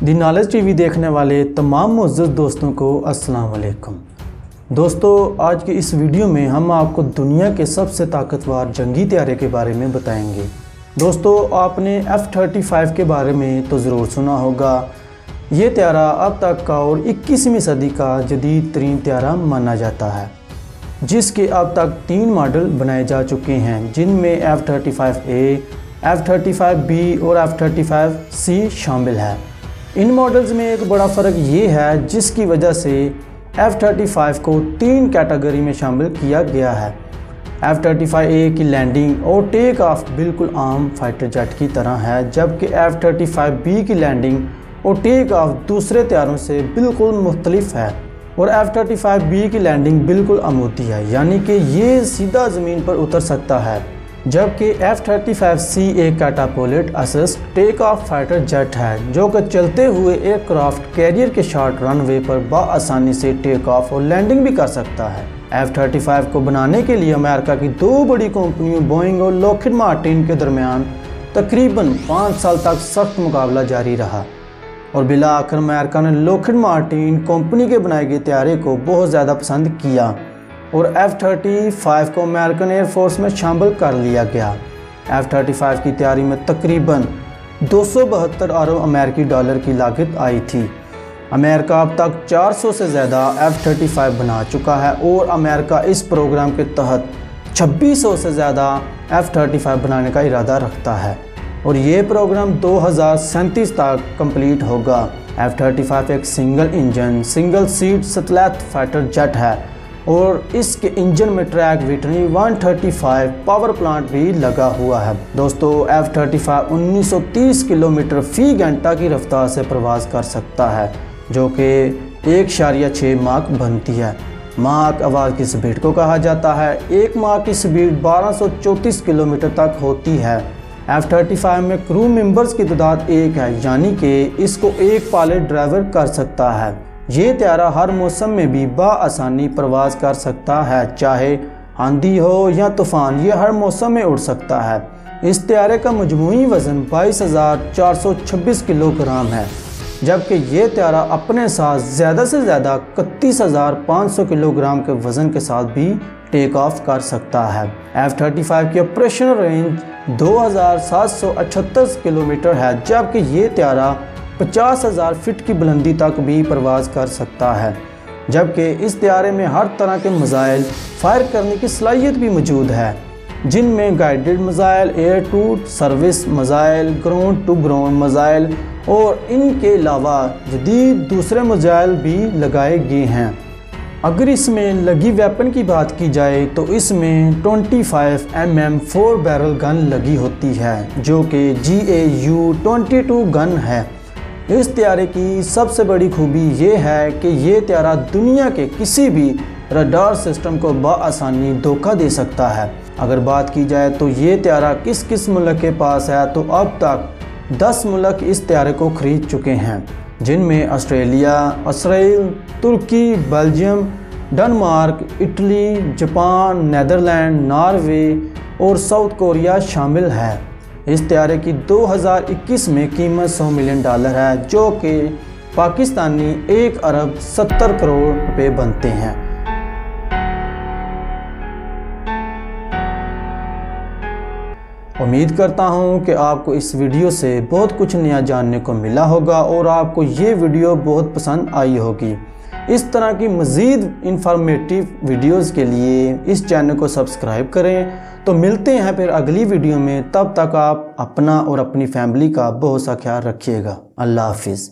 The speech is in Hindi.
दी नॉलेज टीवी देखने वाले तमाम मुअज़्ज़ज़ दोस्तों को अस्सलाम वालेकुम। दोस्तों, आज की इस वीडियो में हम आपको दुनिया के सबसे ताकतवर जंगी तैयारे के बारे में बताएंगे। दोस्तों, आपने F-35 के बारे में तो ज़रूर सुना होगा। ये तैयारा अब तक का और 21वीं सदी का जदीद तरीन तैयारा माना जाता है, जिसके अब तक 3 मॉडल बनाए जा चुके हैं, जिनमें F-35A, F-35B और F-35C शामिल है। इन मॉडल्स में एक बड़ा फ़र्क ये है जिसकी वजह से F-35 को 3 कैटेगरी में शामिल किया गया है। F-35A की लैंडिंग और टेक ऑफ बिल्कुल आम फाइटर जेट की तरह है, जबकि F-35B की लैंडिंग और टेक ऑफ दूसरे तैयारों से बिल्कुल मुख्तलिफ है। और F-35B की लैंडिंग बिल्कुल अमूदी है, यानी कि ये सीधा ज़मीन पर उतर सकता है, जबकि F-35C एक catapult assist take off fighter jet है, जो कि चलते हुए एयरक्राफ्ट कैरियर के शॉर्ट रनवे पर बआसानी से टेक ऑफ और लैंडिंग भी कर सकता है। F-35 को बनाने के लिए अमेरिका की 2 बड़ी कंपनियों बोइंग और लॉकहीड मार्टिन के दरमियान तकरीबन 5 साल तक सख्त मुकाबला जारी रहा और बिला आखिर अमेरिका ने लॉकहीड मार्टिन कंपनी के बनाए गए तैयारे को बहुत ज़्यादा पसंद किया और F-35 को अमेरिकन एयरफोर्स में शामिल कर लिया गया। F-35 की तैयारी में तकरीबन 272 अरब अमेरिकी डॉलर की लागत आई थी। अमेरिका अब तक 400 से ज़्यादा F-35 बना चुका है और अमेरिका इस प्रोग्राम के तहत 2600 से ज़्यादा F-35 बनाने का इरादा रखता है और ये प्रोग्राम 2037 तक कंप्लीट होगा। F-35 एक single engine single seat stealth fighter jet है और इसके इंजन में ट्रैक विटनी 135 पावर प्लांट भी लगा हुआ है। दोस्तों, F-35 1930 किलोमीटर फी घंटा की रफ्तार से प्रवास कर सकता है, जो कि 1.6 माक बनती है। माक आवाज़ की स्पीड को कहा जाता है। 1 माक की स्पीड 1234 किलोमीटर तक होती है। F-35 में क्रू मेंबर्स की तादाद 1 है, यानी कि इसको एक पायलट ड्राइवर कर सकता है। ये तैयारा हर मौसम में भी बआसानी प्रवास कर सकता है, चाहे आंधी हो या तूफ़ान, ये हर मौसम में उड़ सकता है। इस तैयारे का मजमूई वज़न 22,426 किलोग्राम है, जबकि ये तैयारा अपने साथ ज़्यादा से ज़्यादा 31,500 किलोग्राम के वज़न के साथ भी टेक ऑफ कर सकता है। F-35 की ऑपरेशनल रेंज 2,778 किलोमीटर है, जबकि ये तैयारा 50,000 फीट की बुलंदी तक भी प्रवास कर सकता है, जबकि इस तैयारे में हर तरह के मिसाइल फायर करने की सलाहियत भी मौजूद है, जिनमें guided missile, air to service missile, ground to ground missile और इनके अलावा जदीद दूसरे मिसाइल भी लगाए गए हैं। अगर इसमें लगी वेपन की बात की जाए तो इसमें 25 mm 4 बैरल गन लगी होती है, जो कि GAU-22 गन है। इस तैयारे की सबसे बड़ी खूबी ये है कि ये तैयारा दुनिया के किसी भी रडार सिस्टम को बआसानी धोखा दे सकता है। अगर बात की जाए तो ये तैयारा किस किस मुल्क के पास है, तो अब तक 10 मुल्क इस तैयारे को खरीद चुके हैं, जिनमें ऑस्ट्रेलिया, इसराइल, तुर्की, Belgium, Denmark, Italy, Japan, Netherland, Norway और साउथ कोरिया शामिल है। इस तैयारे की 2021 में कीमत $100 मिलियन है, जो कि पाकिस्तानी 1 अरब 70 करोड़ रुपए बनते हैं। उम्मीद करता हूं कि आपको इस वीडियो से बहुत कुछ नया जानने को मिला होगा और आपको ये वीडियो बहुत पसंद आई होगी। इस तरह की मज़ीद इंफॉर्मेटिव वीडियोस के लिए इस चैनल को सब्सक्राइब करें। तो मिलते हैं फिर अगली वीडियो में, तब तक आप अपना और अपनी फैमिली का बहुत सा ख्याल रखिएगा। अल्लाह हाफिज़।